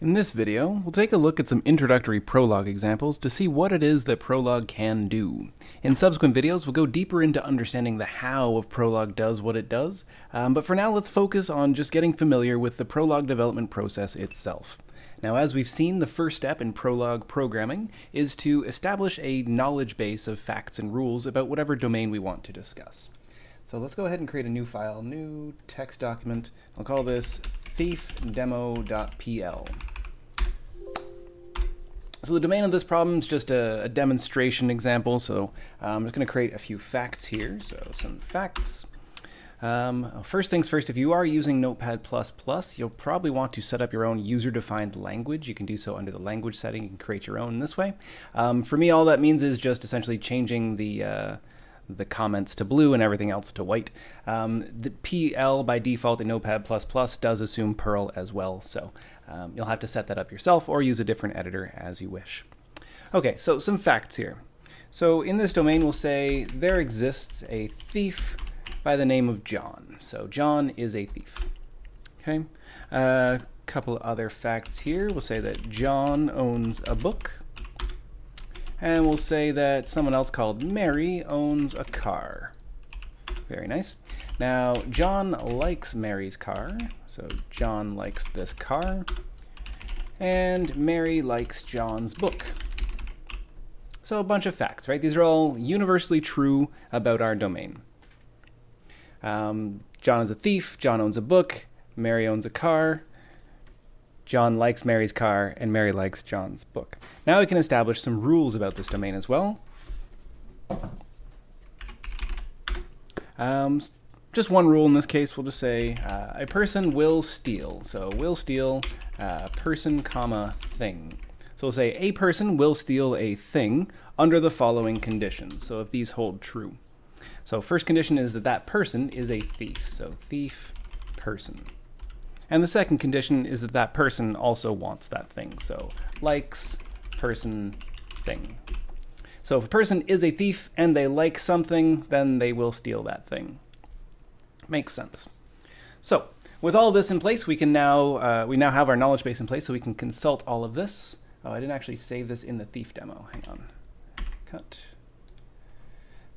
In this video, we'll take a look at some introductory Prolog examples to see what it is that Prolog can do. In subsequent videos, we'll go deeper into understanding the how of Prolog does what it does, but for now let's focus on just getting familiar with the Prolog development process itself. Now, as we've seen, the first step in Prolog programming is to establish a knowledge base of facts and rules about whatever domain we want to discuss. So let's go ahead and create a new file, new text document. I'll call this thiefdemo.pl. So the domain of this problem is just a demonstration example, so I'm just going to create a few facts here. So some facts. First things first, if you are using Notepad++, you'll probably want to set up your own user-defined language. You can do so under the language setting. You can create your own this way. For me, all that means is just essentially changing the comments to blue and everything else to white. The PL by default in Notepad++ does assume Perl as well, so you'll have to set that up yourself or use a different editor as you wish. Okay, so some facts here. So in this domain, we'll say there exists a thief by the name of John. So John is a thief. Okay, a couple other facts here. We'll say that John owns a book. And we'll say that someone else called Mary owns a car. Very nice. Now, John likes Mary's car, so John likes this car. And Mary likes John's book. So a bunch of facts, right? These are all universally true about our domain. John is a thief, John owns a book, Mary owns a car. John likes Mary's car, and Mary likes John's book. Now we can establish some rules about this domain as well. Just one rule in this case, we'll just say a person will steal. So will steal person, comma, thing. So we'll say a person will steal a thing under the following conditions. So if these hold true. So first condition is that that person is a thief. So thief, person. And the second condition is that that person also wants that thing. So likes, person, thing. So if a person is a thief and they like something, then they will steal that thing. Makes sense. So with all this in place, we now have our knowledge base in place, so we can consult all of this. Oh, I didn't actually save this in the thief demo. Hang on. Cut.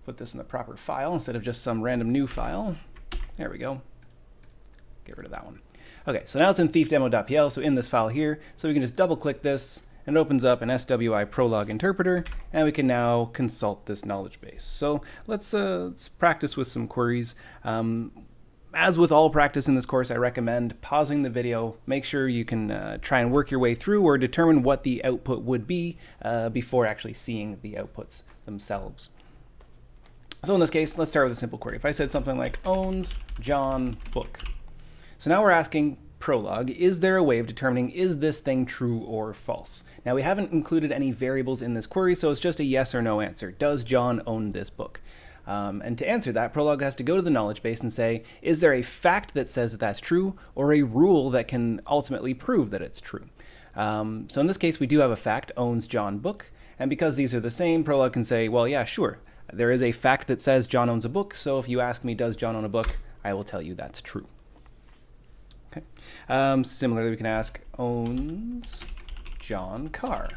Put this in the proper file instead of just some random new file. There we go. Get rid of that one. Okay, so now it's in thiefdemo.pl, so in this file here, so we can just double click this, and it opens up an SWI Prolog interpreter, and we can now consult this knowledge base. So let's practice with some queries. As with all practice in this course, I recommend pausing the video, make sure you can try and work your way through or determine what the output would be before actually seeing the outputs themselves. So in this case, let's start with a simple query. If I said something like owns John book. So now we're asking Prolog, is there a way of determining is this thing true or false? Now we haven't included any variables in this query, so it's just a yes or no answer. Does John own this book? And to answer that, Prolog has to go to the knowledge base and say, is there a fact that says that that's true, or a rule that can ultimately prove that it's true? So in this case, we do have a fact, owns John book, and because these are the same, Prolog can say, well, yeah, sure. There is a fact that says John owns a book, so if you ask me, does John own a book, I will tell you that's true. Similarly, we can ask, owns John car?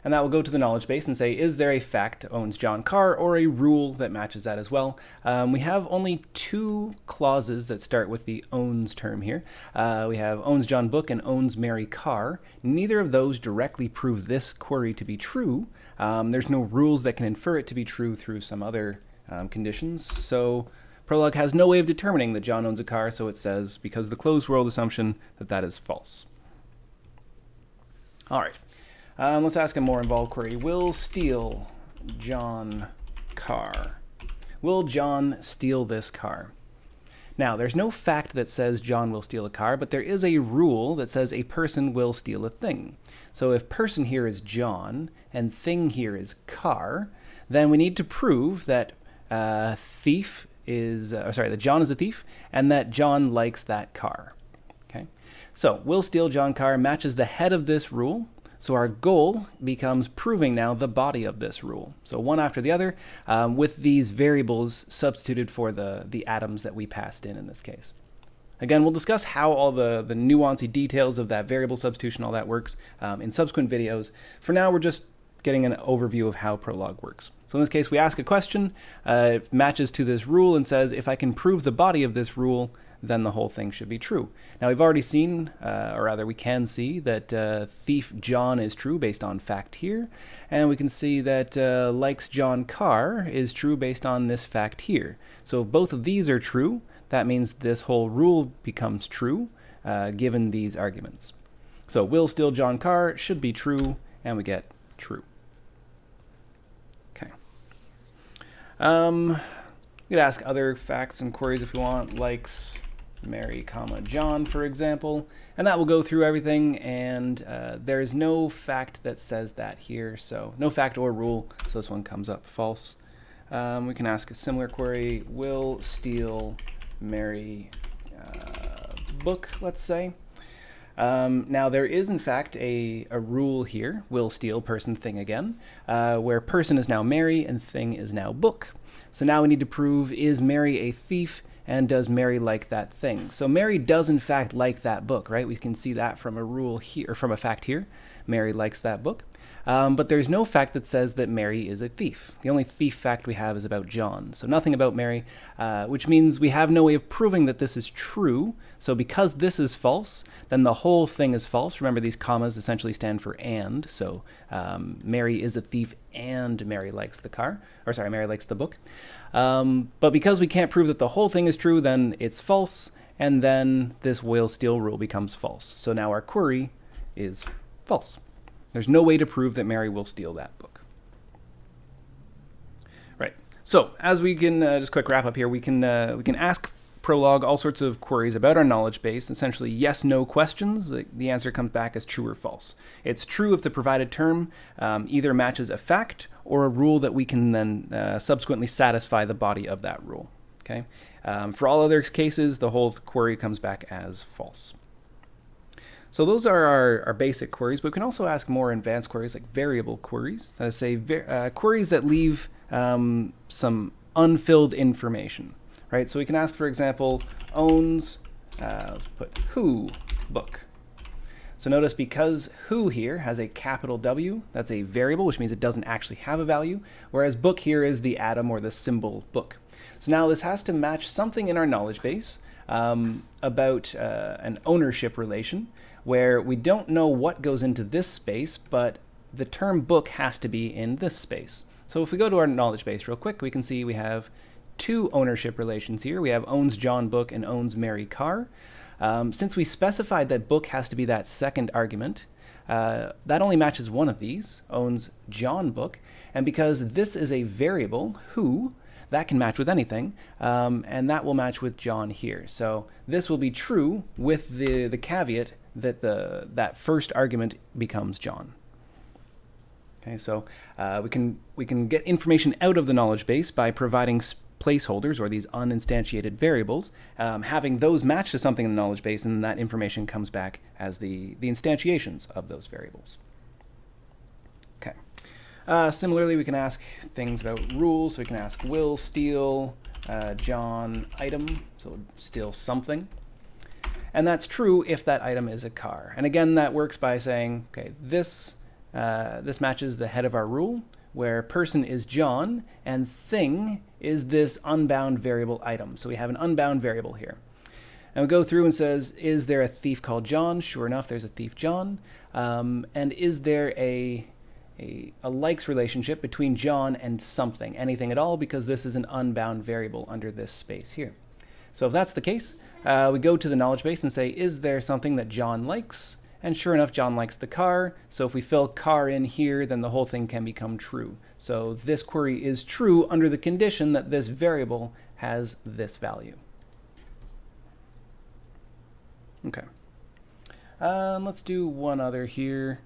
And that will go to the knowledge base and say, is there a fact owns John car, or a rule that matches that as well? We have only two clauses that start with the owns term here. We have owns John book and owns Mary car. Neither of those directly prove this query to be true. There's no rules that can infer it to be true through some other conditions. So Prolog has no way of determining that John owns a car, so it says, because of the closed world assumption, that that is false. All right, let's ask a more involved query. Will steal John car? Will John steal this car? Now, there's no fact that says John will steal a car, but there is a rule that says a person will steal a thing. So if person here is John and thing here is car, then we need to prove that that John is a thief and that John likes that car. Okay, so will steal John car matches the head of this rule. So our goal becomes proving now the body of this rule. So one after the other, with these variables substituted for the atoms that we passed in this case. Again, we'll discuss how all the nuancy details of that variable substitution, all that works in subsequent videos. For now, we're just getting an overview of how Prolog works. So in this case, we ask a question, it matches to this rule and says, if I can prove the body of this rule, then the whole thing should be true. Now we've already seen, or rather we can see, that thief John is true based on fact here, and we can see that likes John car is true based on this fact here. So if both of these are true, that means this whole rule becomes true, given these arguments. So will steal John car should be true, and we get true. Okay. You could ask other facts and queries if you want, likes Mary, John, for example, and that will go through everything, and there's no fact that says that here, so no fact or rule, so this one comes up false. We can ask a similar query, will steal Mary book, let's say. Now there is in fact a rule here, will steal person thing again, where person is now Mary and thing is now book. So now we need to prove, is Mary a thief, and does Mary like that thing? So Mary does in fact like that book, right? We can see that from a rule here, or from a fact here. Mary likes that book. But there's no fact that says that Mary is a thief. The only thief fact we have is about John. So nothing about Mary, which means we have no way of proving that this is true. So because this is false, then the whole thing is false. Remember, these commas essentially stand for and. So Mary is a thief and Mary likes the car. Or sorry, Mary likes the book. But because we can't prove that the whole thing is true, then it's false. And then this will steal rule becomes false. So now our query is false. There's no way to prove that Mary will steal that book. Right. So as we can just quick wrap up here, we can ask Prolog all sorts of queries about our knowledge base, essentially yes/no questions. The answer comes back as true or false. It's true if the provided term either matches a fact or a rule that we can then subsequently satisfy the body of that rule. Okay. For all other cases, the whole query comes back as false. So those are our basic queries, but we can also ask more advanced queries like variable queries. That is, say, queries that leave some unfilled information, right? So we can ask, for example, owns, let's put who book. So notice because who here has a capital W, that's a variable, which means it doesn't actually have a value, whereas book here is the atom or the symbol book. So now this has to match something in our knowledge base about an ownership relation, where we don't know what goes into this space, but the term book has to be in this space. So if we go to our knowledge base real quick, we can see we have two ownership relations here. We have owns John book and owns Mary car. Since we specified that book has to be that second argument, that only matches one of these, owns John book, and because this is a variable, who, that can match with anything, and that will match with John here. So this will be true with the caveat that that first argument becomes John. Okay, so we can get information out of the knowledge base by providing placeholders, or these uninstantiated variables, having those match to something in the knowledge base, and then that information comes back as the instantiations of those variables. Okay. Similarly, we can ask things about rules. So we can ask will steal John item, so steal something. And that's true if that item is a car. And again, that works by saying, okay, this matches the head of our rule, where person is John and thing is this unbound variable item. So we have an unbound variable here. And we go through and says, is there a thief called John? Sure enough, there's a thief John. And is there a likes relationship between John and something, anything at all, because this is an unbound variable under this space here. So if that's the case, we go to the knowledge base and say, is there something that John likes? And sure enough, John likes the car. So if we fill car in here, then the whole thing can become true. So this query is true under the condition that this variable has this value. Okay. Let's do one other here.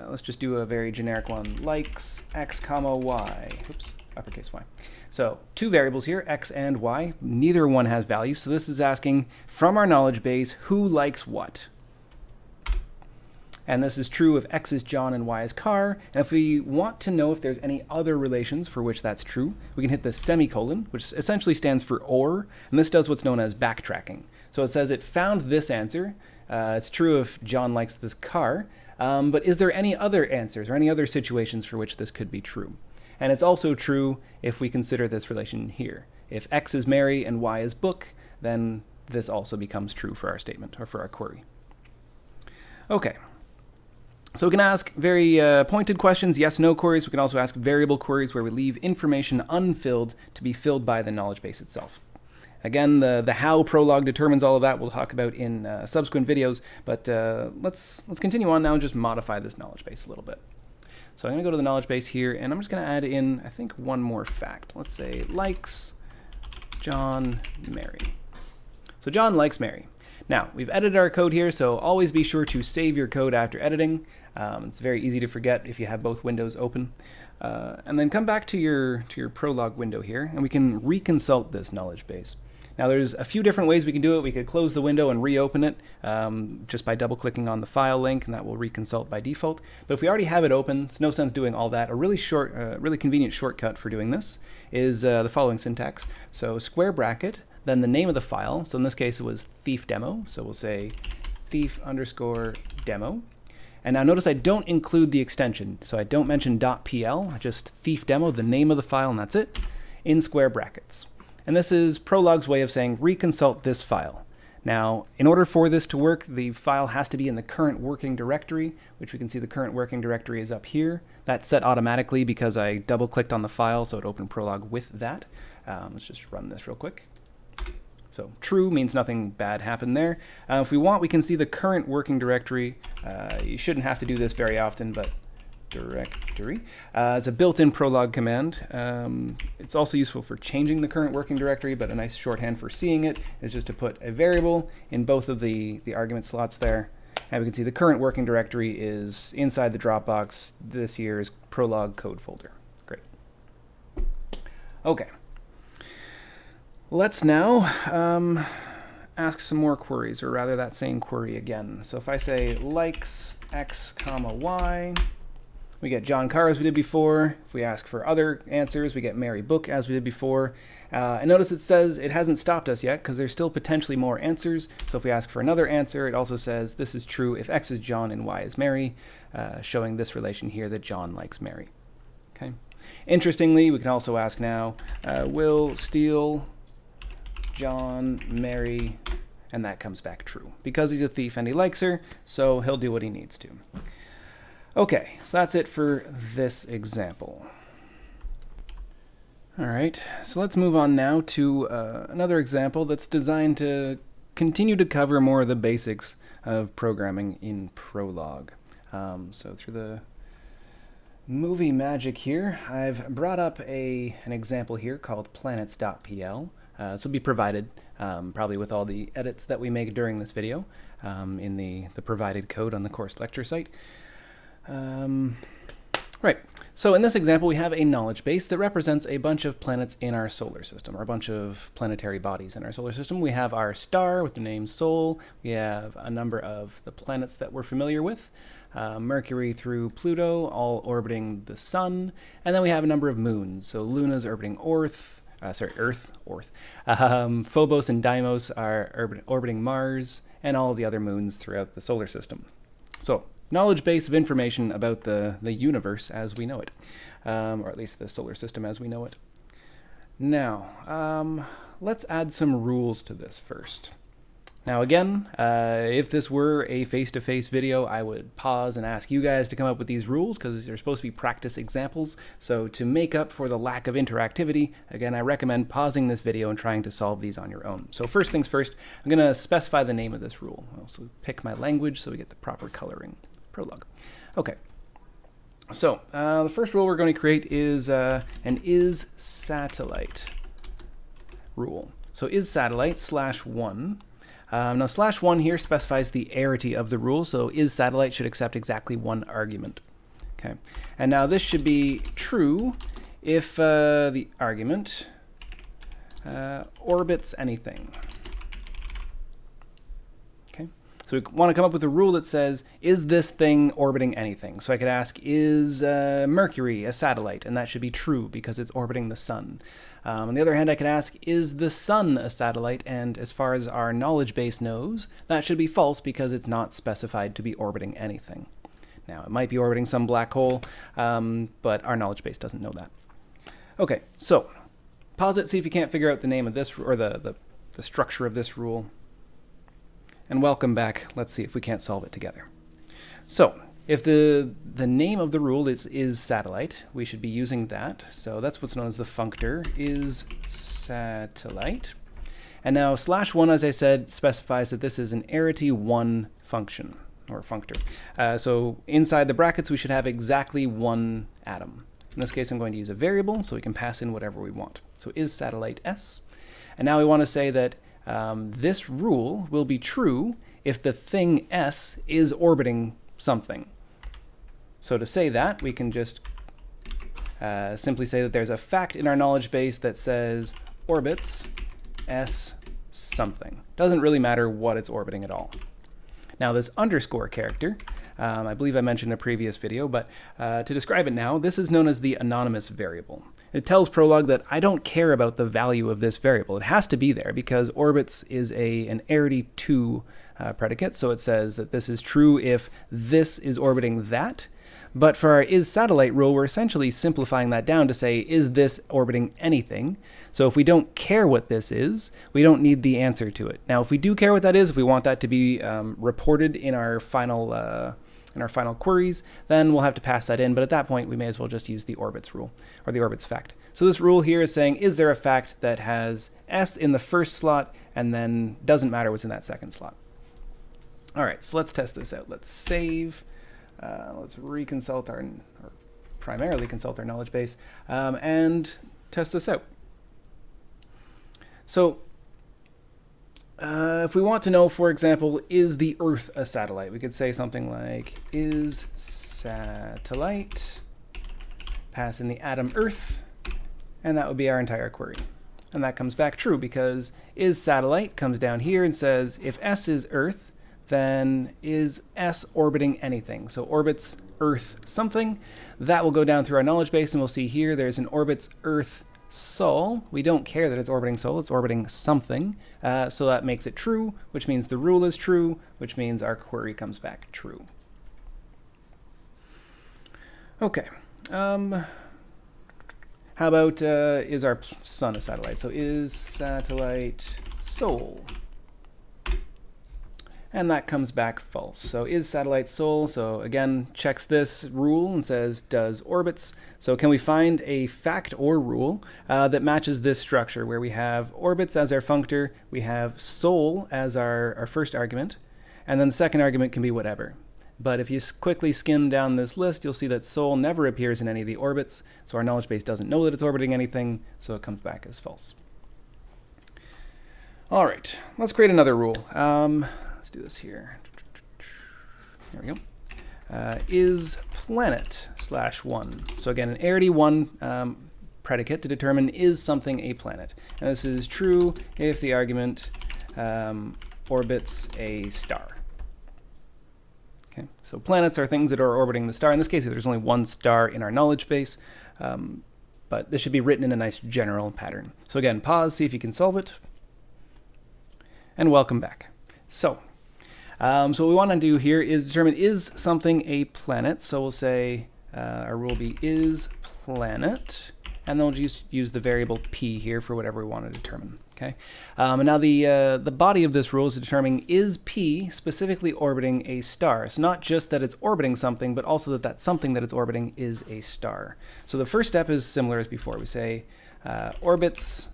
Let's just do a very generic one. Likes x comma y. Oops, uppercase y. So two variables here, x and y. Neither one has value. So this is asking from our knowledge base, who likes what? And this is true if x is John and y is car. And if we want to know if there's any other relations for which that's true, we can hit the semicolon, which essentially stands for or. And this does what's known as backtracking. So it says it found this answer. It's true if John likes this car, but is there any other answers or any other situations for which this could be true? And it's also true if we consider this relation here. If X is Mary and Y is book, then this also becomes true for our statement or for our query. Okay. So we can ask very pointed questions, yes/no queries. We can also ask variable queries where we leave information unfilled to be filled by the knowledge base itself. Again, the how Prolog determines all of that we'll talk about in subsequent videos, but let's continue on now and just modify this knowledge base a little bit. So I'm going to go to the knowledge base here, and I'm just going to add in, I think, one more fact. Let's say likes John Mary. So John likes Mary. Now, we've edited our code here, so always be sure to save your code after editing. It's very easy to forget if you have both windows open. And then come back to your Prolog window here, and we can reconsult this knowledge base. Now there's a few different ways we can do it. We could close the window and reopen it just by double-clicking on the file link, and that will reconsult by default. But if we already have it open, it's no sense doing all that. A really short, really convenient shortcut for doing this is the following syntax. So square bracket, then the name of the file. So in this case, it was thief demo. So we'll say thief_demo. And now notice I don't include the extension. So I don't mention .pl, just thief demo, the name of the file, and that's it, in square brackets. And this is Prolog's way of saying reconsult this file. Now, in order for this to work, the file has to be in the current working directory, which we can see the current working directory is up here. That's set automatically because I double-clicked on the file, so it opened Prolog with that. Let's just run this real quick. So true means nothing bad happened there. If we want, we can see the current working directory. You shouldn't have to do this very often, but directory. It's a built-in Prolog command. It's also useful for changing the current working directory, but a nice shorthand for seeing it is just to put a variable in both of the argument slots there. And we can see the current working directory is inside the Dropbox. This here is Prolog code folder. Great. Okay. Let's now ask some more queries, or rather that same query again. So if I say likes X, Y, we get John Carr as we did before. If we ask for other answers, we get Mary Book as we did before. And notice it says it hasn't stopped us yet because there's still potentially more answers. So if we ask for another answer, it also says this is true if X is John and Y is Mary, showing this relation here that John likes Mary. Okay. Interestingly, we can also ask now, will steal John, Mary, and that comes back true because he's a thief and he likes her, so he'll do what he needs to. Okay, so that's it for this example. All right, so let's move on now to another example that's designed to continue to cover more of the basics of programming in Prolog. So through the movie magic here, I've brought up an example here called planets.pl. This will be provided probably with all the edits that we make during this video in the provided code on the course lecture site. Right, so in this example we have a knowledge base that represents a bunch of planets in our solar system, or a bunch of planetary bodies in our solar system. We have our star with the name Sol. We have a number of the planets that we're familiar with, Mercury through Pluto, all orbiting the sun, and then we have a number of moons. So Luna's orbiting Earth. Phobos and Deimos are orbiting Mars, and all of the other moons throughout the solar system. So, knowledge base of information about the universe as we know it, or at least the solar system as we know it. Now, let's add some rules to this first. Now again, if this were a face-to-face video, I would pause and ask you guys to come up with these rules because they're supposed to be practice examples. So to make up for the lack of interactivity, again, I recommend pausing this video and trying to solve these on your own. So first things first, I'm going to specify the name of this rule. I'll also pick my language so we get the proper coloring. Prolog. Okay. So the first rule we're going to create is an isSatellite rule. So isSatellite /1. Now /1 here specifies the arity of the rule, so isSatellite should accept exactly one argument. Okay, and now this should be true if the argument orbits anything. Okay, So we want to come up with a rule that says, is this thing orbiting anything? So I could ask, is Mercury a satellite? And that should be true because it's orbiting the sun. On the other hand, I could ask, is the sun a satellite? And as far as our knowledge base knows, that should be false because it's not specified to be orbiting anything. Now, it might be orbiting some black hole, but our knowledge base doesn't know that. Okay, so pause it, see if you can't figure out the name of this, or the structure of this rule. And welcome back. Let's see if we can't solve it together. So if the name of the rule is satellite, we should be using that. So that's what's known as the functor is satellite. And now /1, as I said, specifies that this is an arity1 function, or functor. So inside the brackets, we should have exactly one atom. In this case, I'm going to use a variable so we can pass in whatever we want. So is satellite S. And now we want to say that this rule will be true if the thing S is orbiting something. So to say that, we can just simply say that there's a fact in our knowledge base that says orbits S something. Doesn't really matter what it's orbiting at all. Now this underscore character, I believe I mentioned in a previous video, but to describe it now, this is known as the anonymous variable. It tells Prolog that I don't care about the value of this variable. It has to be there because orbits is an arity2 predicate, so it says that this is true if this is orbiting that. But for our is satellite rule, we're essentially simplifying that down to say, is this orbiting anything? So if we don't care what this is, we don't need the answer to it. Now, if we do care what that is, if we want that to be reported in our final queries, then we'll have to pass that in. But at that point, we may as well just use the orbits rule, or the orbits fact. So this rule here is saying, is there a fact that has S in the first slot, and then doesn't matter what's in that second slot? All right, so let's test this out. Let's save. Let's reconsult or primarily consult our knowledge base and test this out. So if we want to know, for example, is the Earth a satellite? We could say something like, is satellite, pass in the atom Earth, and that would be our entire query. And that comes back true because is satellite comes down here and says, if S is Earth, then is S orbiting anything? So orbits Earth something. That will go down through our knowledge base, and we'll see here there's an orbits Earth Sol. We don't care that it's orbiting Sol, it's orbiting something. So that makes it true, which means the rule is true, which means our query comes back true. Okay. How about is our sun a satellite? So is satellite Sol? And that comes back false. So is satellite Sol? So again, checks this rule and says does orbits. So can we find a fact or rule that matches this structure where we have orbits as our functor, we have Sol as our first argument, and then the second argument can be whatever. But if you quickly skim down this list, you'll see that Sol never appears in any of the orbits, so our knowledge base doesn't know that it's orbiting anything, so it comes back as false. All right, let's create another rule. Let's do this here. There we go. Is planet /1. So again, an arity1 predicate to determine is something a planet. And this is true if the argument orbits a star. Okay, so planets are things that are orbiting the star. In this case, there's only one star in our knowledge base, but this should be written in a nice general pattern. So again, pause, see if you can solve it, and welcome back. So what we want to do here is determine is something a planet. So we'll say our rule will be is planet, and then we'll just use the variable p here for whatever we want to determine. Okay, and now the body of this rule is determining is p specifically orbiting a star. So not just that it's orbiting something, but also that that something that it's orbiting is a star. So the first step is similar as before. We say orbits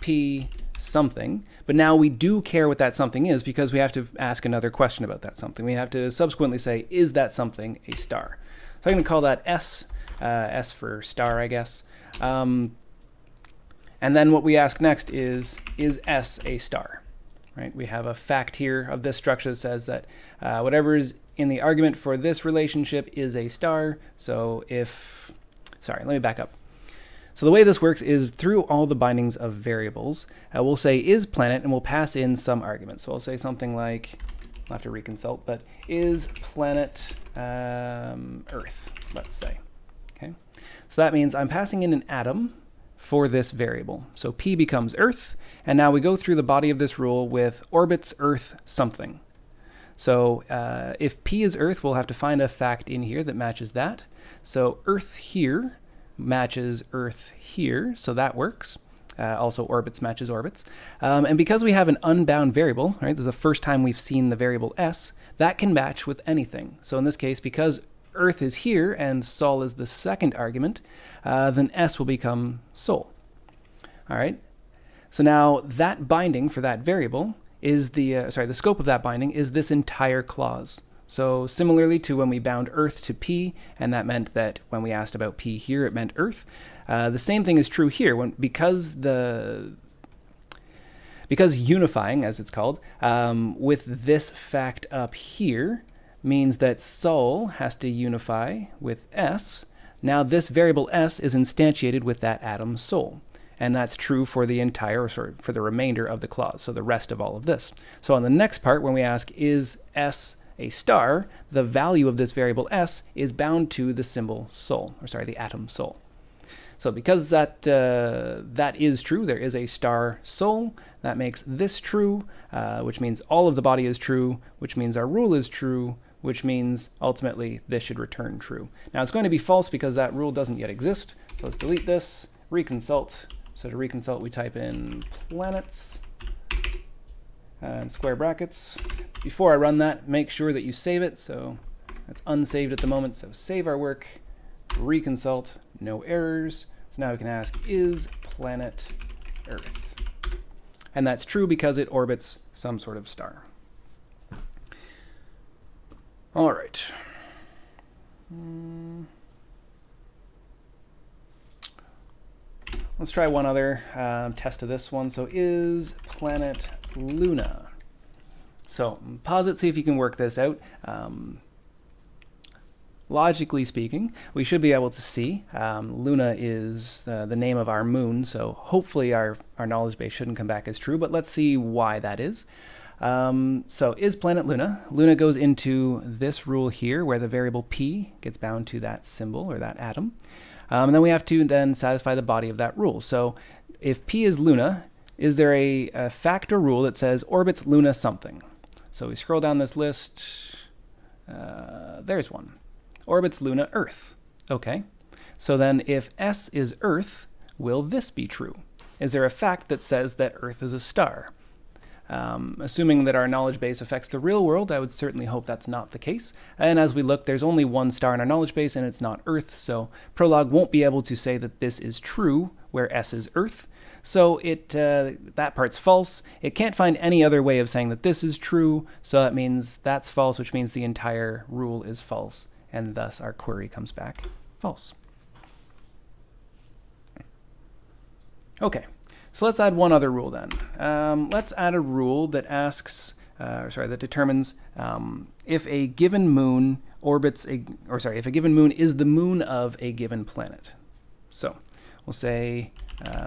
p something, but now we do care what that something is because we have to ask another question about that something. We have to subsequently say, is that something a star? So I'm going to call that S, S for star, I guess. And then what we ask next is S a star? Right? We have a fact here of this structure that says that whatever is in the argument for this relationship is a star. So let me back up. So the way this works is through all the bindings of variables, we'll say is planet and we'll pass in some argument. So I'll say something like I'll have to reconsult, but is planet Earth, let's say. Okay, so that means I'm passing in an atom for this variable. So P becomes Earth, and now we go through the body of this rule with orbits Earth something. So if P is Earth, we'll have to find a fact in here that matches that. So Earth here matches Earth here, so that works. Also orbits matches orbits. And because we have an unbound variable, right, this is the first time we've seen the variable s, that can match with anything. So in this case, because Earth is here and sol is the second argument, then s will become sol. All right. So now that binding for that variable is the scope of that binding is this entire clause. So similarly to when we bound Earth to P, and that meant that when we asked about P here, it meant Earth. The same thing is true here because unifying, as it's called, with this fact up here means that sol has to unify with s. Now this variable s is instantiated with that atom sol. And that's true for the entire, for the remainder of the clause, so the rest of all of this. So on the next part, when we ask, is s a star, the value of this variable s is bound to the symbol sol, the atom sol. So because that is true, there is a star sol, that makes this true, which means all of the body is true, which means our rule is true, which means ultimately this should return true. Now it's going to be false because that rule doesn't yet exist, so let's delete this, reconsult. So to reconsult, we type in planets and square brackets. Before I run that, make sure that you save it. So that's unsaved at the moment. So save our work, reconsult, no errors. So now we can ask, is planet Earth? And that's true because it orbits some sort of star. All right. Let's try one other test of this one. So is planet Luna? So pause it, see if you can work this out. Logically speaking, we should be able to see. Luna is the name of our moon, so hopefully our knowledge base shouldn't come back as true, but let's see why that is. So is planet Luna? Luna goes into this rule here where the variable P gets bound to that symbol or that atom. And then we have to then satisfy the body of that rule. So if P is Luna, is there a fact or rule that says orbits Luna something? So we scroll down this list. There's one. Orbits Luna Earth. Okay. So then if S is Earth, will this be true? Is there a fact that says that Earth is a star? Assuming that our knowledge base affects the real world, I would certainly hope that's not the case. And as we look, there's only one star in our knowledge base, and it's not Earth, so Prolog won't be able to say that this is true, where S is Earth. So that part's false. It can't find any other way of saying that this is true, so that means that's false, which means the entire rule is false, and thus our query comes back false. Okay. So let's add one other rule then. Let's add a rule that asks, that determines if a given moon orbits if a given moon is the moon of a given planet. So we'll say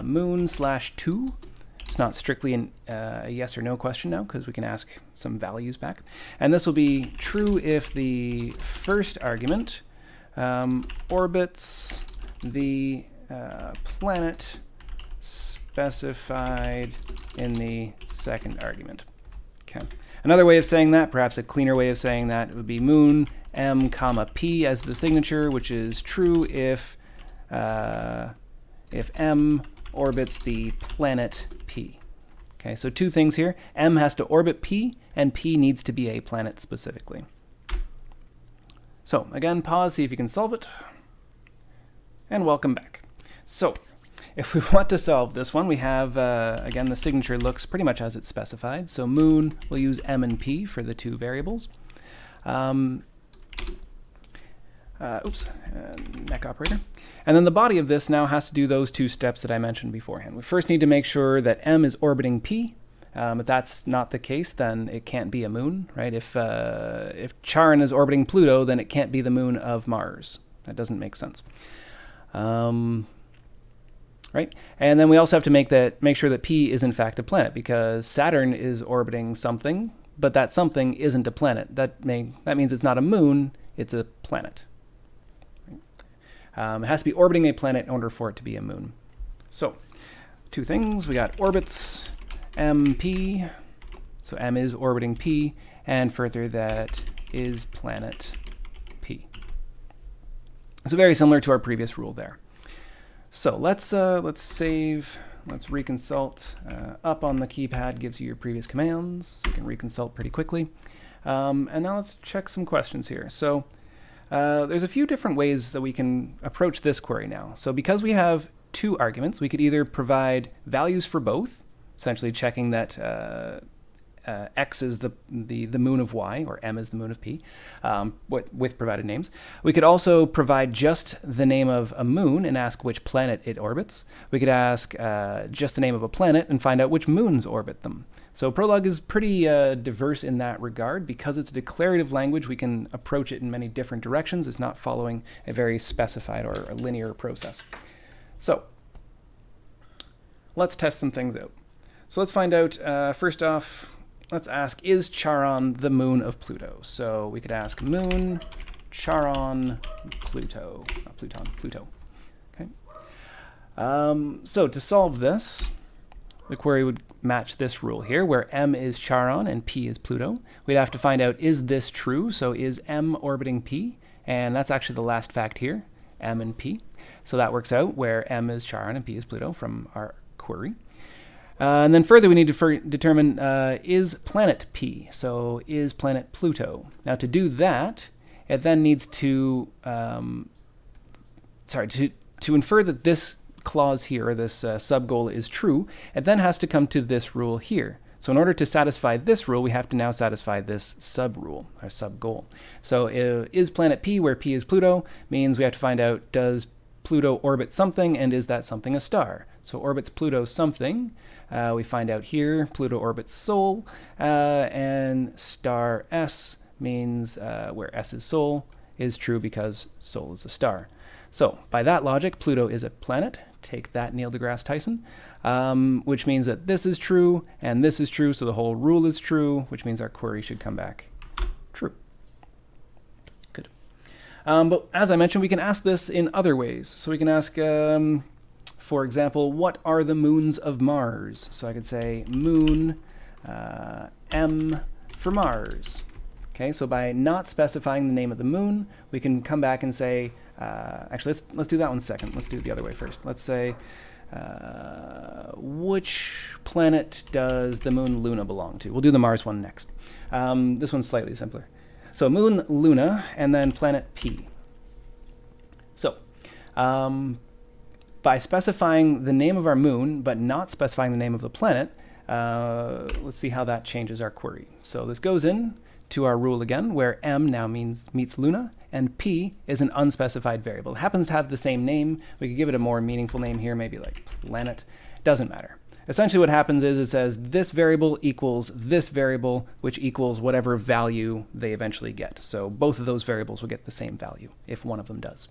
moon/2. It's not strictly a yes or no question now because we can ask some values back. And this will be true if the first argument orbits the planet specified in the second argument. Okay. Another way of saying that, perhaps a cleaner way of saying that, would be moon m comma p as the signature, which is true if m orbits the planet p. Okay, so two things here. M has to orbit p, and p needs to be a planet specifically. So again, pause, see if you can solve it, and welcome back. So if we want to solve this one, we have, again, the signature looks pretty much as it's specified. So moon, we'll use m and p for the two variables. Neck operator. And then the body of this now has to do those two steps that I mentioned beforehand. We first need to make sure that m is orbiting p. If that's not the case, then it can't be a moon, right? If Charon is orbiting Pluto, then it can't be the moon of Mars. That doesn't make sense. Right? And then we also have to make sure that P is in fact a planet, because Saturn is orbiting something, but that something isn't a planet. That means it's not a moon, it's a planet. It has to be orbiting a planet in order for it to be a moon. So, two things. We got orbits, MP, so M is orbiting P, and further that is planet P. So very similar to our previous rule there. So let's save, let's reconsult. Up on the keypad gives you your previous commands, so you can reconsult pretty quickly. And now let's check some questions here. So there's a few different ways that we can approach this query now. So because we have two arguments, we could either provide values for both, essentially checking that X is the moon of Y, or M is the moon of P, with provided names. We could also provide just the name of a moon and ask which planet it orbits. We could ask just the name of a planet and find out which moons orbit them. So Prolog is pretty diverse in that regard. Because it's a declarative language, we can approach it in many different directions. It's not following a very specified or a linear process. So let's test some things out. So let's find out, first off, let's ask, is Charon the moon of Pluto? So we could ask moon, Charon, Pluto. Not Pluton, Pluto. Okay. So to solve this, the query would match this rule here, where M is Charon and P is Pluto. We'd have to find out, is this true? So is M orbiting P? And that's actually the last fact here, M and P. So that works out, where M is Charon and P is Pluto from our query. And then further, we need to determine, is planet P? So is planet Pluto? Now to do that, it then needs to, to infer that this clause here, or this sub-goal is true, it then has to come to this rule here. So in order to satisfy this rule, we have to now satisfy this sub-rule, or sub-goal. So is planet P, where P is Pluto, means we have to find out, does Pluto orbit something, and is that something a star? So orbits Pluto something. We find out here, Pluto orbits Sol, and star S means where S is Sol is true because Sol is a star. So by that logic, Pluto is a planet. Take that, Neil deGrasse Tyson, which means that this is true and this is true, so the whole rule is true, which means our query should come back true. Good. But as I mentioned, we can ask this in other ways. So we can ask, for example, what are the moons of Mars? So I could say moon M for Mars. Okay, so by not specifying the name of the moon, we can come back and say, actually, let's do that one second. Let's do it the other way first. Let's say, which planet does the moon Luna belong to? We'll do the Mars one next. This one's slightly simpler. So moon Luna, and then planet P. So, by specifying the name of our moon, but not specifying the name of the planet, let's see how that changes our query. So this goes in to our rule again, where M now meets Luna, and P is an unspecified variable. It happens to have the same name. We could give it a more meaningful name here, maybe like planet. Doesn't matter. Essentially what happens is it says this variable equals this variable, which equals whatever value they eventually get. So both of those variables will get the same value, if one of them does.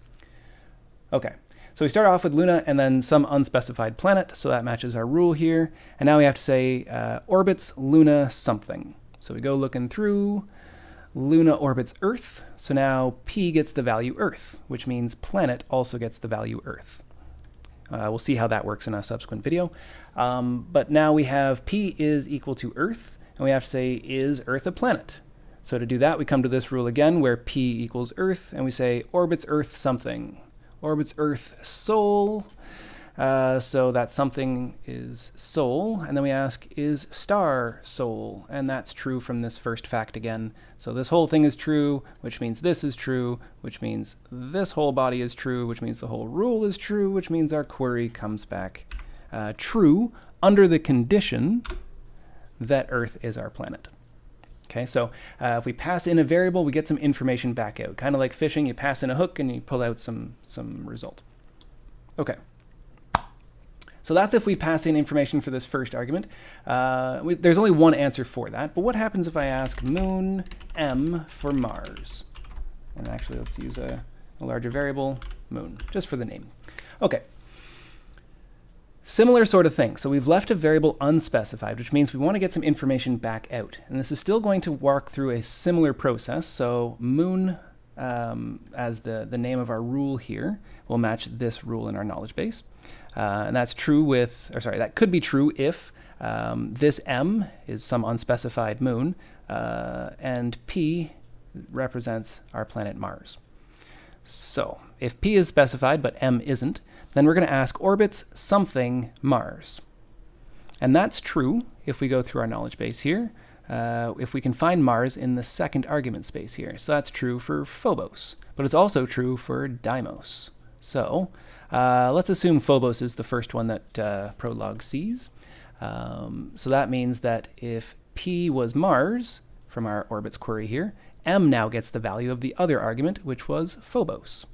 Okay, so we start off with Luna and then some unspecified planet, so that matches our rule here. And now we have to say orbits Luna something. So we go looking through, Luna orbits Earth, so now P gets the value Earth, which means planet also gets the value Earth. We'll see how that works in a subsequent video. But now we have P is equal to Earth, and we have to say, is Earth a planet? So to do that, we come to this rule again, where P equals Earth, and we say orbits Earth something. Orbits Earth Sol. So that something is Sol, and then we ask, is star Sol? And that's true from this first fact again. So this whole thing is true, which means this is true, which means this whole body is true, which means the whole rule is true, which means our query comes back true under the condition that Earth is our planet. Okay, so if we pass in a variable, we get some information back out. Kind of like fishing, you pass in a hook and you pull out some result. Okay. So that's if we pass in information for this first argument. There's only one answer for that, but what happens if I ask moon M for Mars? And actually, let's use a larger variable, moon, just for the name. Okay. Similar sort of thing. So we've left a variable unspecified, which means we want to get some information back out. And this is still going to walk through a similar process. So moon, as the name of our rule here, will match this rule in our knowledge base. And that's true with, or sorry, that could be true if this M is some unspecified moon, and P represents our planet Mars. So if P is specified but M isn't, then we're going to ask orbits something Mars. And that's true if we go through our knowledge base here, if we can find Mars in the second argument space here. So that's true for Phobos, but it's also true for Deimos. So let's assume Phobos is the first one that Prolog sees. So that means that if P was Mars, from our orbits query here, M now gets the value of the other argument, which was Phobos.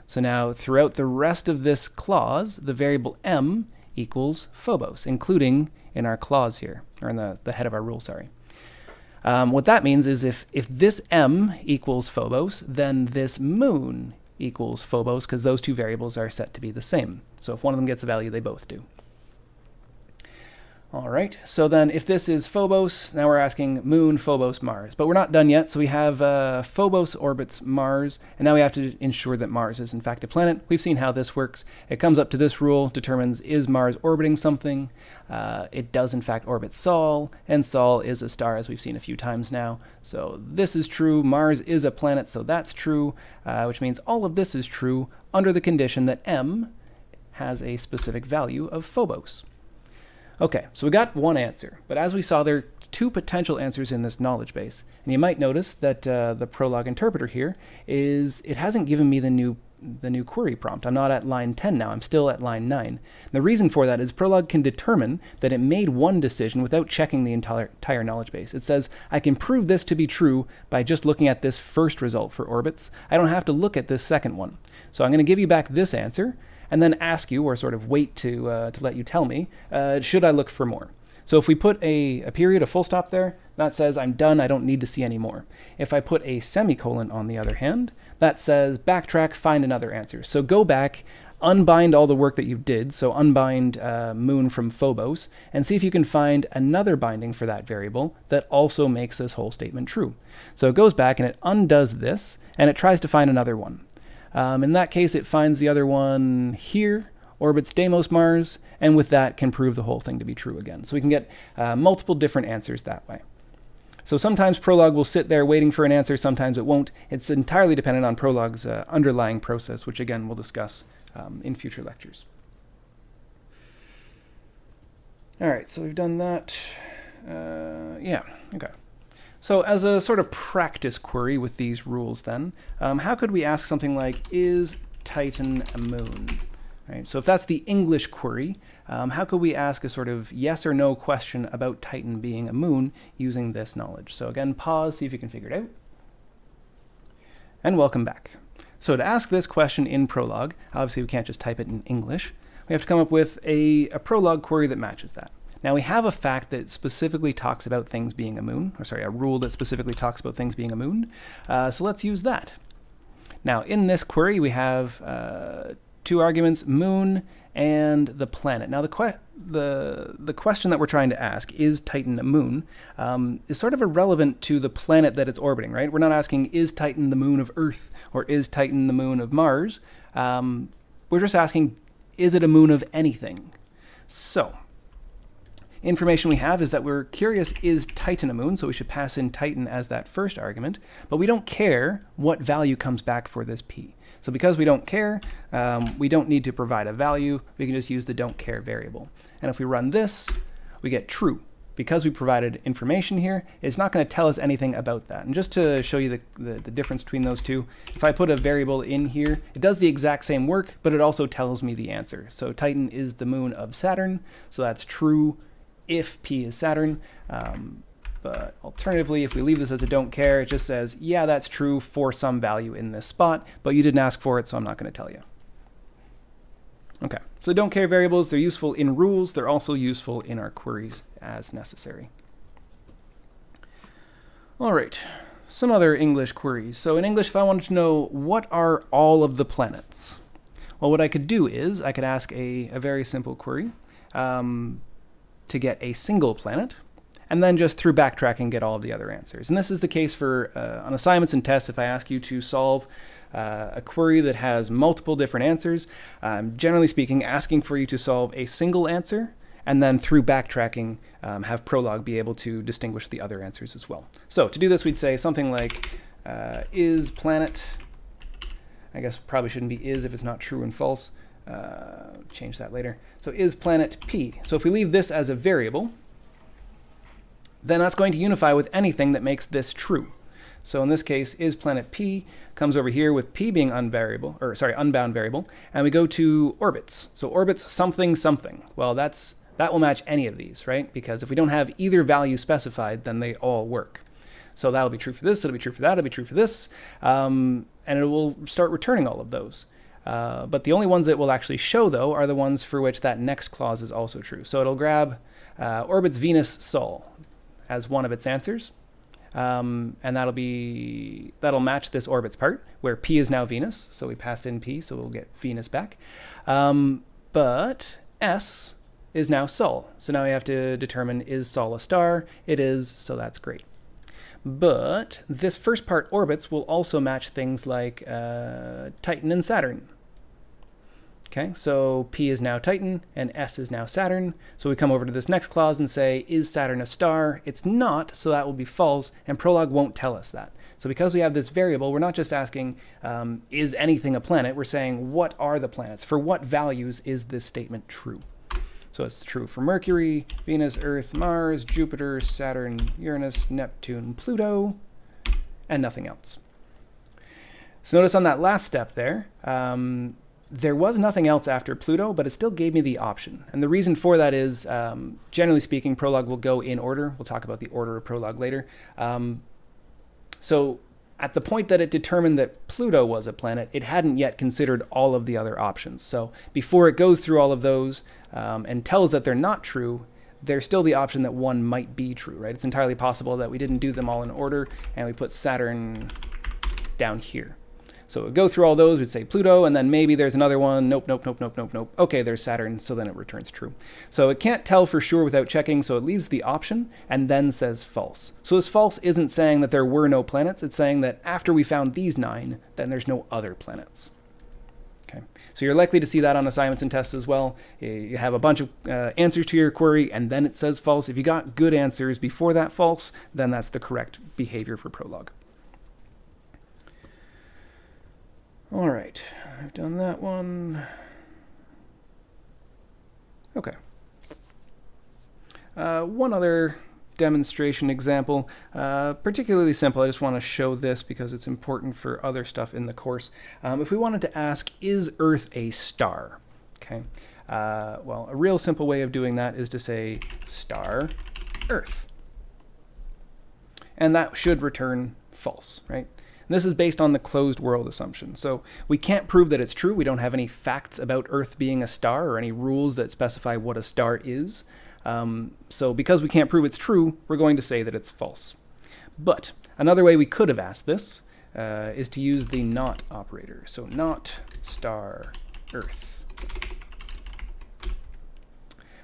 So now throughout the rest of this clause, the variable M equals Phobos, including in our clause here, or in the head of our rule, sorry. What that means is if this M equals Phobos, then this moon equals Phobos, because those two variables are set to be the same. So if one of them gets a value, they both do. All right, so then if this is Phobos, now we're asking moon, Phobos, Mars. But we're not done yet, so we have Phobos orbits Mars, and now we have to ensure that Mars is in fact a planet. We've seen how this works. It comes up to this rule, determines is Mars orbiting something. It does in fact orbit Sol, and Sol is a star, as we've seen a few times now. So this is true, Mars is a planet, so that's true, which means all of this is true under the condition that M has a specific value of Phobos. Okay, so we got one answer, but as we saw, there are two potential answers in this knowledge base. And you might notice that the Prolog interpreter here it hasn't given me the new query prompt. I'm not at line 10 now, I'm still at line 9. And the reason for that is Prolog can determine that it made one decision without checking the entire knowledge base. It says, I can prove this to be true by just looking at this first result for orbits. I don't have to look at this second one. So I'm going to give you back this answer, and then ask you, or sort of wait to let you tell me, should I look for more? So if we put a period, a full stop there, that says I'm done, I don't need to see any more. If I put a semicolon on the other hand, that says backtrack, find another answer. So go back, unbind all the work that you did, so unbind moon from Phobos, and see if you can find another binding for that variable that also makes this whole statement true. So it goes back and it undoes this, and it tries to find another one. In that case, it finds the other one here, orbits Deimos Mars, and with that can prove the whole thing to be true again. So we can get multiple different answers that way. So sometimes Prolog will sit there waiting for an answer, sometimes it won't. It's entirely dependent on Prolog's underlying process, which again we'll discuss in future lectures. All right, so we've done that. Yeah, okay. So as a sort of practice query with these rules then, how could we ask something like, is Titan a moon? Right? So if that's the English query, how could we ask a sort of yes or no question about Titan being a moon using this knowledge? So again, pause, see if you can figure it out. And welcome back. So to ask this question in Prolog, obviously we can't just type it in English. We have to come up with a Prolog query that matches that. Now we have a fact that specifically talks about things being a moon, or sorry, a rule that specifically talks about things being a moon. So let's use that. Now in this query we have two arguments, moon and the planet. Now the question that we're trying to ask, is Titan a moon, is sort of irrelevant to the planet that it's orbiting, right? We're not asking, is Titan the moon of Earth, or is Titan the moon of Mars? We're just asking, is it a moon of anything? So information we have is that we're curious, is Titan a moon? So we should pass in Titan as that first argument, but we don't care what value comes back for this P. So because we don't care, we don't need to provide a value. We can just use the don't care variable. And if we run this, we get true. Because we provided information here, it's not going to tell us anything about that. And just to show you the difference between those two, if I put a variable in here, it does the exact same work, but it also tells me the answer. So Titan is the moon of Saturn, so that's true if P is Saturn. But alternatively, if we leave this as a don't care, it just says, yeah, that's true for some value in this spot, but you didn't ask for it, so I'm not going to tell you. Okay, so the don't care variables, they're useful in rules. They're also useful in our queries as necessary. All right, some other English queries. So in English, if I wanted to know what are all of the planets, Well, what I could do is I could ask a very simple query to get a single planet, and then just through backtracking get all of the other answers. And this is the case for on assignments and tests. If I ask you to solve a query that has multiple different answers, generally speaking, asking for you to solve a single answer, and then through backtracking have Prolog be able to distinguish the other answers as well. So to do this, we'd say something like is planet, I guess probably shouldn't be is if it's not true and false. Change that later. So is planet P. So if we leave this as a variable, then that's going to unify with anything that makes this true. So in this case, is planet P comes over here with P being unbound variable, and we go to orbits. So orbits something something. Well, that will match any of these, right? Because if we don't have either value specified, then they all work. So that'll be true for this, it'll be true for that, it'll be true for this, and it will start returning all of those. But the only ones that will actually show, though, are the ones for which that next clause is also true. So it'll grab orbits Venus Sol as one of its answers, and that'll match this orbits part, where P is now Venus, so we passed in P, so we'll get Venus back. But S is now Sol, so now we have to determine, is Sol a star? It is, so that's great. But this first part, orbits, will also match things like Titan and Saturn. Okay, so P is now Titan and S is now Saturn. So we come over to this next clause and say, is Saturn a star? It's not, so that will be false, and Prolog won't tell us that. So because we have this variable, we're not just asking, is anything a planet? We're saying, what are the planets? For what values is this statement true? So it's true for Mercury, Venus, Earth, Mars, Jupiter, Saturn, Uranus, Neptune, Pluto, and nothing else. So notice on that last step there, there was nothing else after Pluto, but it still gave me the option. And the reason for that is, generally speaking, Prolog will go in order. We'll talk about the order of Prolog later. So at the point that it determined that Pluto was a planet, it hadn't yet considered all of the other options. So before it goes through all of those and tells that they're not true, there's still the option that one might be true, right? It's entirely possible that we didn't do them all in order and we put Saturn down here. So we'd go through all those, we'd say Pluto, and then maybe there's another one. Nope, nope, nope, nope, nope, nope. Okay, there's Saturn, so then it returns true. So it can't tell for sure without checking, so it leaves the option and then says false. So this false isn't saying that there were no planets, it's saying that after we found these 9, then there's no other planets. Okay, so you're likely to see that on assignments and tests as well. You have a bunch of answers to your query, and then it says false. If you got good answers before that false, then that's the correct behavior for Prolog. All right, I've done that one. Okay. One other demonstration example, particularly simple. I just want to show this because it's important for other stuff in the course. If we wanted to ask, is Earth a star? Okay. Well, a real simple way of doing that is to say star Earth. And that should return false, right? And this is based on the closed world assumption. So we can't prove that it's true. We don't have any facts about Earth being a star or any rules that specify what a star is. So because we can't prove it's true, we're going to say that it's false. But another way we could have asked this is to use the not operator. So not star Earth.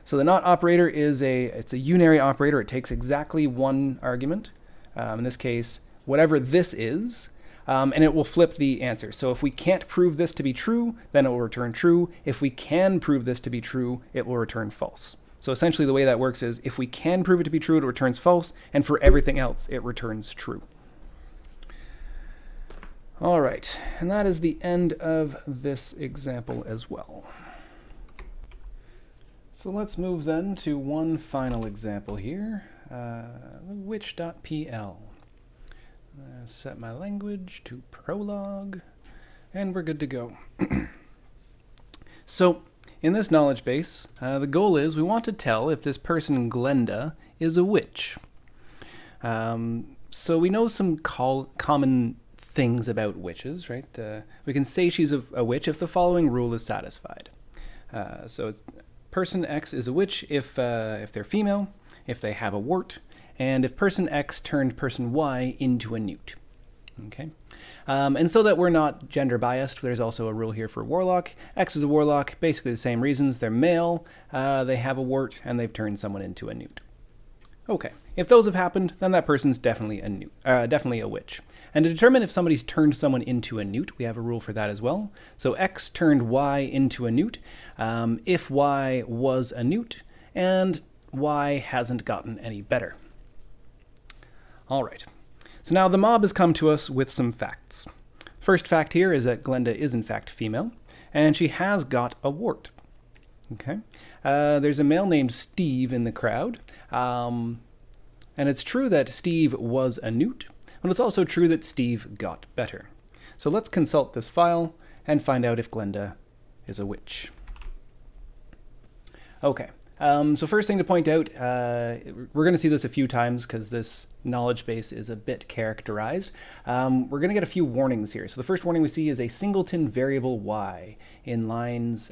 So the not operator is it's a unary operator. It takes exactly one argument. In this case, whatever this is, and it will flip the answer. So if we can't prove this to be true, then it will return true. If we can prove this to be true, it will return false. So essentially the way that works is if we can prove it to be true, it returns false, and for everything else, it returns true. All right, and that is the end of this example as well. So let's move then to one final example here, which.pl. Set my language to Prolog, and we're good to go. So in this knowledge base, the goal is we want to tell if this person Glenda is a witch. So we know some common things about witches, right? We can say she's a witch if the following rule is satisfied. So person X is a witch if they're female, if they have a wart, and if person X turned person Y into a newt. Okay. And so that we're not gender biased, there's also a rule here for warlock. X is a warlock, basically the same reasons. They're male, they have a wart, and they've turned someone into a newt. Okay, if those have happened, then that person's definitely a witch. And to determine if somebody's turned someone into a newt, we have a rule for that as well. So X turned Y into a newt, if Y was a newt, and Y hasn't gotten any better. All right. So now the mob has come to us with some facts. First fact here is that Glenda is in fact female, and she has got a wart. Okay. There's a male named Steve in the crowd, and it's true that Steve was a newt, but it's also true that Steve got better. So let's consult this file and find out if Glenda is a witch. Okay. So first thing to point out, we're going to see this a few times because this knowledge base is a bit characterized. We're going to get a few warnings here. So the first warning we see is a singleton variable y in lines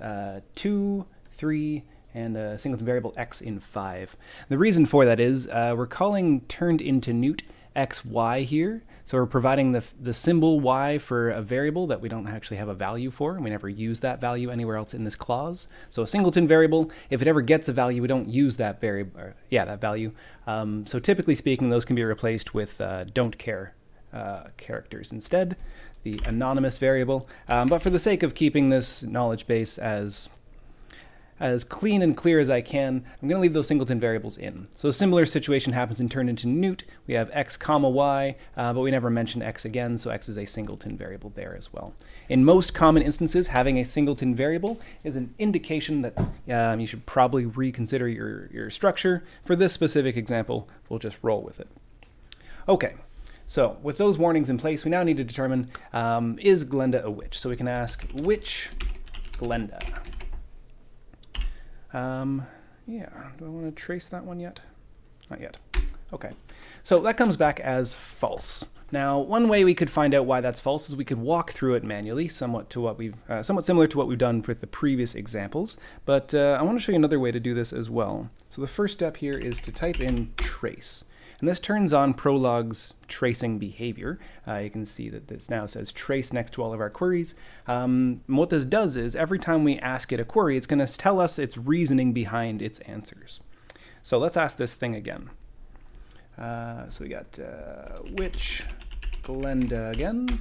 2, 3, and a singleton variable x in 5. The reason for that is we're calling turned into newt xy here. So we're providing the symbol y for a variable that we don't actually have a value for, and we never use that value anywhere else in this clause. So a singleton variable, if it ever gets a value, we don't use that variable, that value. So typically speaking, those can be replaced with don't care characters instead, the anonymous variable. But for the sake of keeping this knowledge base as clean and clear as I can, I'm going to leave those singleton variables in. So a similar situation happens in turned into newt. We have x comma y, but we never mention x again, so x is a singleton variable there as well. In most common instances, having a singleton variable is an indication that you should probably reconsider your structure. For this specific example, we'll just roll with it. Okay, so with those warnings in place, we now need to determine, is Glenda a witch? So we can ask, which Glenda? Do I want to trace that one yet? Not yet. Okay. So that comes back as false. Now, one way we could find out why that's false is we could walk through it manually, somewhat similar to what we've done with the previous examples. But I want to show you another way to do this as well. So the first step here is to type in trace. And this turns on Prolog's tracing behavior. You can see that this now says trace next to all of our queries. What this does is every time we ask it a query, it's going to tell us its reasoning behind its answers. So let's ask this thing again. So we got which Glenda again.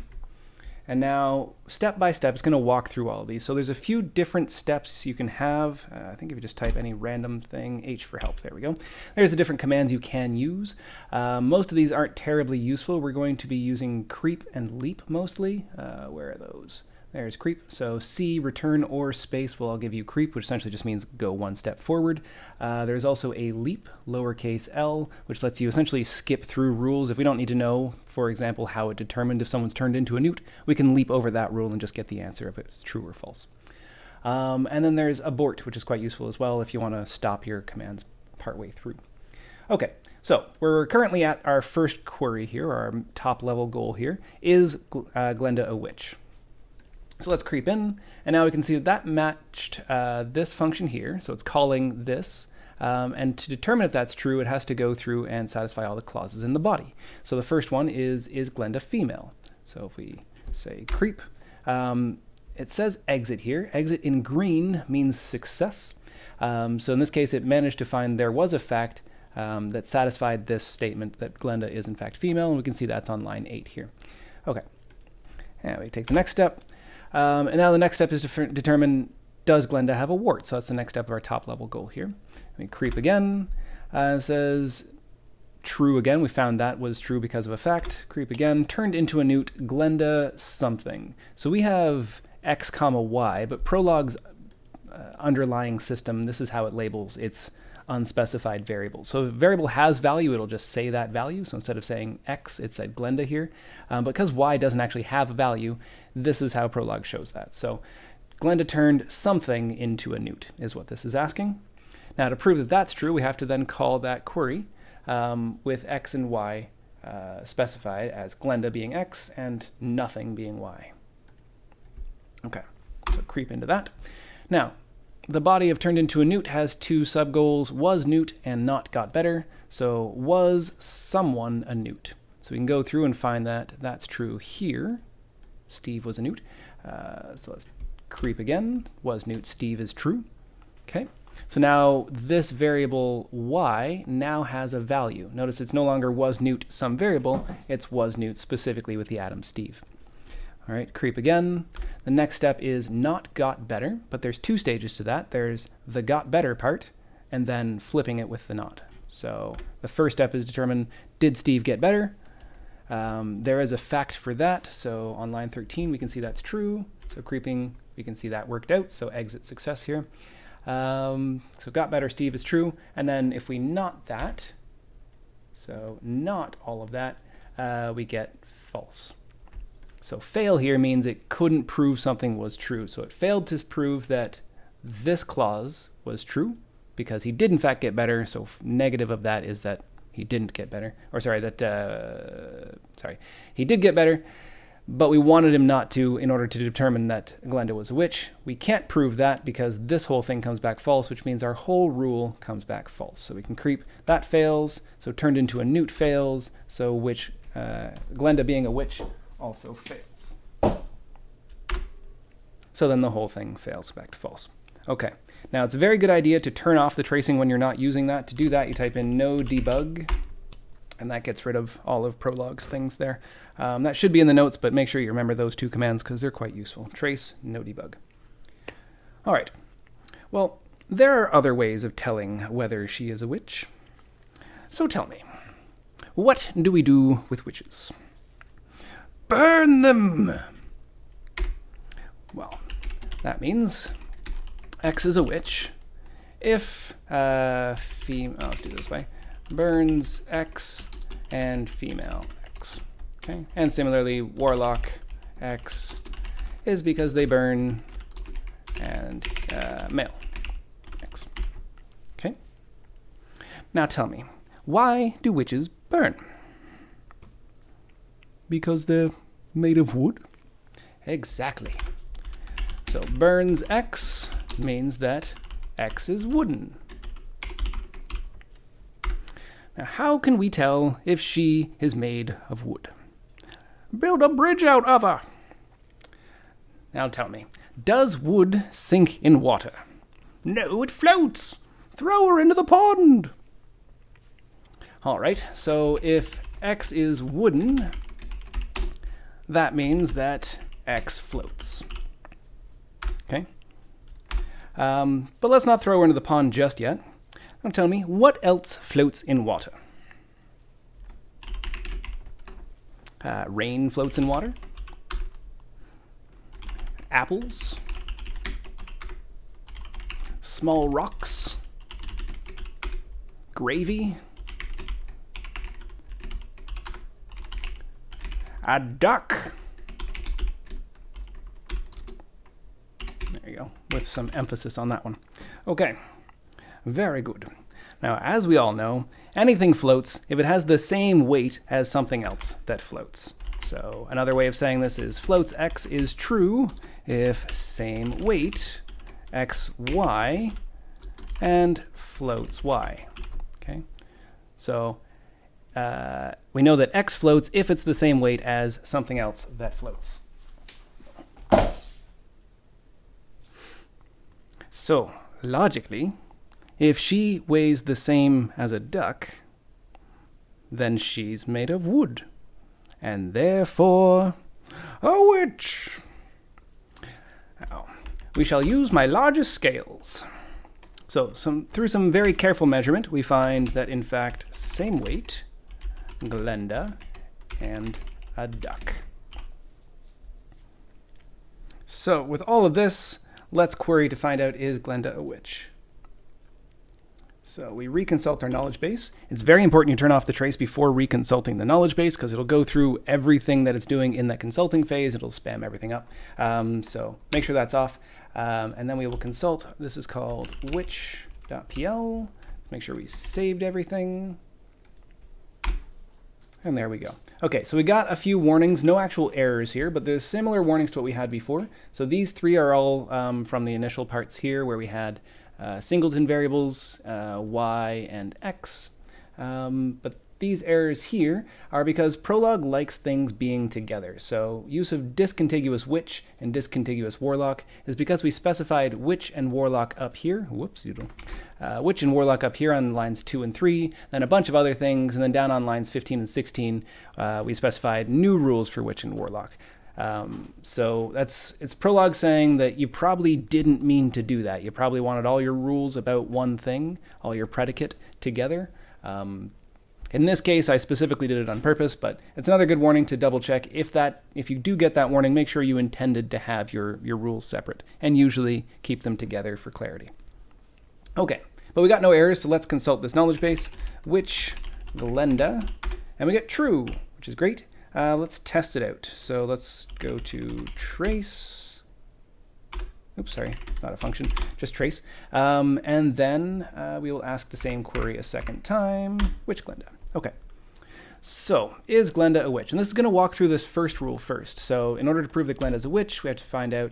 And now, step by step, it's going to walk through all of these. So there's a few different steps you can have. I think if you just type any random thing, H for help, there we go. There's the different commands you can use. Most of these aren't terribly useful. We're going to be using creep and leap mostly. Where are those? There's creep. So C, return, or space will all give you creep, which essentially just means go one step forward. There's also a leap, lowercase l, which lets you essentially skip through rules. If we don't need to know, for example, how it determined if someone's turned into a newt, we can leap over that rule and just get the answer if it's true or false. And then there's abort, which is quite useful as well if you want to stop your commands partway through. Okay, so we're currently at our first query here, our top level goal here, is Glenda a witch? So let's creep in, and now we can see that matched this function here, so it's calling this, and to determine if that's true, it has to go through and satisfy all the clauses in the body. So the first one is Glenda female? So if we say creep, it says exit here. Exit in green means success. So in this case, it managed to find there was a fact that satisfied this statement that Glenda is in fact female, and we can see that's on line 8 here. Okay, and we take the next step. And now the next step is to determine, does Glenda have a wart? So that's the next step of our top level goal here. We creep again. It says true again. We found that was true because of a fact. Creep again. Turned into a newt. Glenda something. So we have x comma y, but Prolog's underlying system, this is how it labels its unspecified variable. So if a variable has value, it'll just say that value. So instead of saying x, it said Glenda here. Because y doesn't actually have a value, this is how Prolog shows that. So Glenda turned something into a newt is what this is asking. Now to prove that that's true, we have to then call that query with x and y specified as Glenda being x and nothing being y. Okay, so creep into that. Now, the body of turned into a newt has two subgoals, was newt and not got better. So was someone a newt? So we can go through and find that that's true here. Steve was a newt. So let's creep again. Was newt, Steve is true. Okay. So now this variable y now has a value. Notice it's no longer was newt some variable, it's was newt specifically with the atom Steve. All right, creep again. The next step is not got better, but there's two stages to that. There's the got better part, and then flipping it with the not. So the first step is determine, did Steve get better? There is a fact for that. So on line 13, we can see that's true. So creeping, we can see that worked out. So exit success here. So got better, Steve is true. And then if we not that, so not all of that, we get false. So fail here means it couldn't prove something was true. So it failed to prove that this clause was true because he did in fact get better. So negative of that is that he didn't get better. Or sorry, he did get better, but we wanted him not to in order to determine that Glenda was a witch. We can't prove that because this whole thing comes back false, which means our whole rule comes back false. So we can creep, that fails, so turned into a newt fails, so which Glenda being a witch also fails. So then the whole thing fails back to false. Okay, now it's a very good idea to turn off the tracing when you're not using that. To do that, you type in no debug, and that gets rid of all of Prolog's things there. That should be in the notes, but make sure you remember those two commands because they're quite useful. Trace, no debug. All right, well, there are other ways of telling whether she is a witch. So tell me, what do we do with witches? Burn them! Well, that means X is a witch if female, let's do it this way, burns X and female X. Okay, and similarly, warlock X is because they burn and male X. Okay, now tell me, why do witches burn? Because they're made of wood? Exactly. So burns X means that X is wooden. Now how can we tell if she is made of wood? Build a bridge out of her. Now tell me, does wood sink in water? No, it floats. Throw her into the pond. All right, so if X is wooden, that means that X floats. Okay? But let's not throw her into the pond just yet. Now tell me, what else floats in water? Rain floats in water. Apples. Small rocks. Gravy. A duck. There you go, with some emphasis on that one. Okay, very good. Now, as we all know, anything floats if it has the same weight as something else that floats. So another way of saying this is floats X is true if same weight X, Y, and floats Y. Okay, so we know that X floats if it's the same weight as something else that floats. So, logically, if she weighs the same as a duck, then she's made of wood, and therefore a witch. Now, we shall use my largest scales. So, through some very careful measurement, we find that, in fact, same weight, Glenda, and a duck. So, with all of this, let's query to find out, is Glenda a witch? So we reconsult our knowledge base. It's very important you turn off the trace before reconsulting the knowledge base because it'll go through everything that it's doing in that consulting phase. It'll spam everything up. So make sure that's off. And then we will consult. This is called witch.pl. Make sure we saved everything. And there we go. Okay, so we got a few warnings, no actual errors here, but there's similar warnings to what we had before. So these three are all from the initial parts here where we had singleton variables, y and x. But these errors here are because Prolog likes things being together. So use of discontiguous witch and discontiguous warlock is because we specified witch and warlock up here. Whoops, witch and warlock up here on lines 2 and 3, then a bunch of other things, and then down on lines 15 and 16, we specified new rules for witch and warlock. So it's Prolog saying that you probably didn't mean to do that. You probably wanted all your rules about one thing, all your predicate together. In this case, I specifically did it on purpose, but it's another good warning to double check. If you do get that warning, make sure you intended to have your rules separate, and usually keep them together for clarity. Okay, but we got no errors, so let's consult this knowledge base, which Glenda, and we get true, which is great. Let's test it out. So let's go to trace. Oops, sorry, not a function, just trace. And then we will ask the same query a second time, which Glenda. Okay, so is Glenda a witch? And this is going to walk through this first rule first. So in order to prove that Glenda is a witch, we have to find out,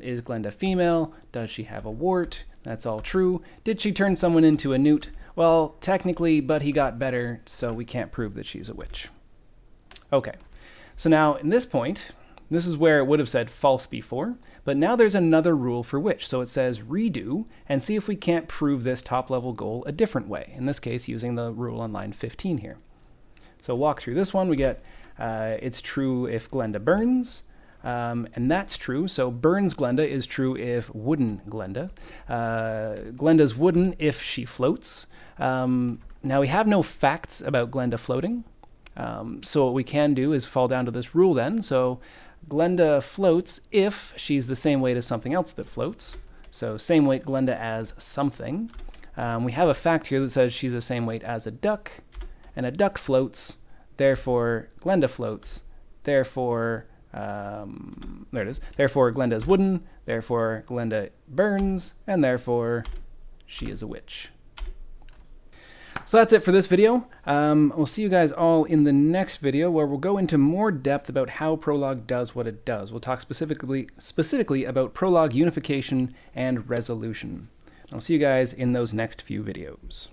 is Glenda female? Does she have a wart? That's all true. Did she turn someone into a newt? Well, technically, but he got better, so we can't prove that she's a witch. Okay, so now in this point, this is where it would have said false before, but now there's another rule for witch. So it says redo and see if we can't prove this top level goal a different way. In this case, using the rule on line 15 here. So walk through this one, we get it's true if Glenda burns, and that's true. So burns Glenda is true if wooden Glenda. Glenda's wooden if she floats. Now we have no facts about Glenda floating. So what we can do is fall down to this rule then. So Glenda floats if she's the same weight as something else that floats. So same weight Glenda as something. We have a fact here that says she's the same weight as a duck, and a duck floats, therefore Glenda floats, therefore, there it is, therefore Glenda is wooden, therefore Glenda burns, and therefore she is a witch. So that's it for this video. We'll see you guys all in the next video where we'll go into more depth about how Prolog does what it does. We'll talk specifically about Prolog unification and resolution. I'll see you guys in those next few videos.